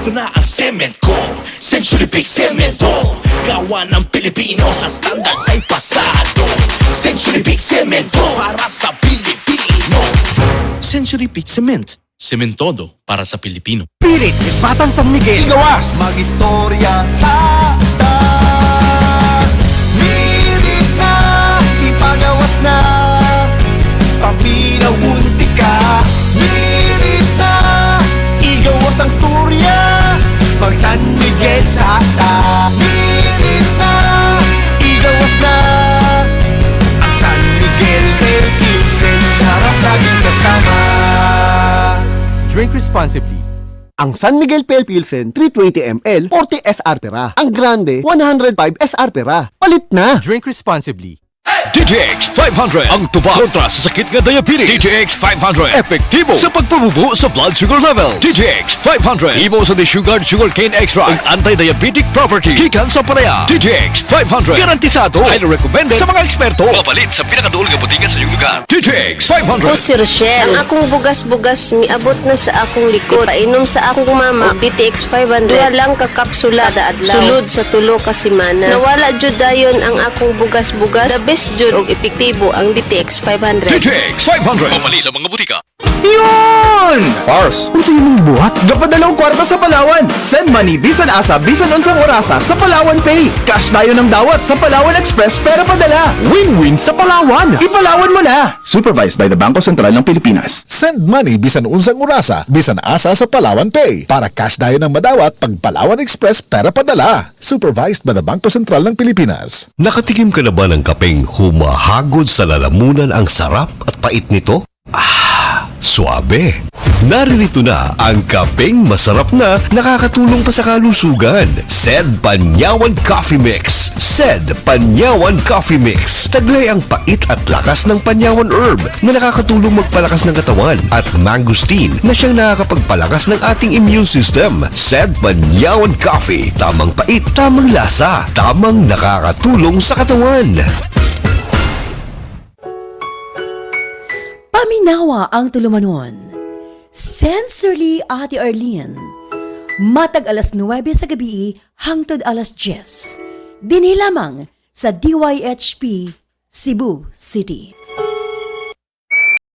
Ito na ang cement ko, Century Big Cemento. Gawa ng Pilipino sa standard sa'y pasado. Century Big Cemento para sa Pilipino. Century Big Cement, sementodo para sa Pilipino. Pirit ni Batang San Miguel. Igawas! Mag-istorya sa Mirit na, ipagawas na, paminaw bunti ka. Mirit na, igawas ang storya, mag San Miguel sa Mirit na, igawas na, ang San Miguel Pale Pilsen, sarap laging kasama. Drink responsibly. Ang San Miguel Pale Pilsen 320 ml 40 SR pera. Ang Grande 105 SR pera. Palit na. Drink responsibly. DJX 500 ang tuba kontra sa sakit nga diabetes. DJX 500 epektibo sa pagpabubo sa blood sugar level. DJX 500 imo sa sugar cane extra ang anti-diabetic property gikan sa palaya. DJX 500 garantisado highly recommended sa mga eksperto. Mapalit sa pinakaduol nga butingan sa iyong lugar. DJX 500. Ako si Rochelle. Ang akong bugas-bugas miabot na sa akong likod. Painom sa akong mama DTX 500. Duha lang ka kapsula kada adlaw. Sulod sa tulo ka semana. Nawala jud dayon ang akong bugas-bugas. The best jud og epektibo ang DTX 500. DJX 500 mapalit sa mga butika. Yun! Pars, unsa imong gibuhat? Gapadala og kwarta sa Palawan. Send money bisan asa bisan unsang orasa sa Palawan Pay. Cash dayo ng dawat sa Palawan Express pero padala. Win-win sa Palawan. Ipalawan mo na. Supervised by the Bangko Sentral ng Pilipinas. Send money bisan unsang orasa, bisan asa sa Palawan Pay. Para cash dayo ng madawat pag Palawan Express pera padala. Supervised by the Bangko Sentral ng Pilipinas. Nakatikim ka na ba ng kapeng humahagod sa lalamunan ang sarap at pait nito? Suabe. Naririto na ang kapeng masarap na nakakatulong pa sa kalusugan. SED Panyawan Coffee Mix. SED Panyawan Coffee Mix. Taglay ang pait at lakas ng Panyawan Herb na nakakatulong magpalakas ng katawan at mangosteen na siyang nakakapagpalakas ng ating immune system. SED Panyawan Coffee. Tamang pait, tamang lasa, tamang nakakatulong sa katawan. Paminawa ang tulumanon. Sensorily Ate Arlene. Matag alas 9 sa gabi hangtod alas 10. Dinhi lamang sa DYHP Cebu City.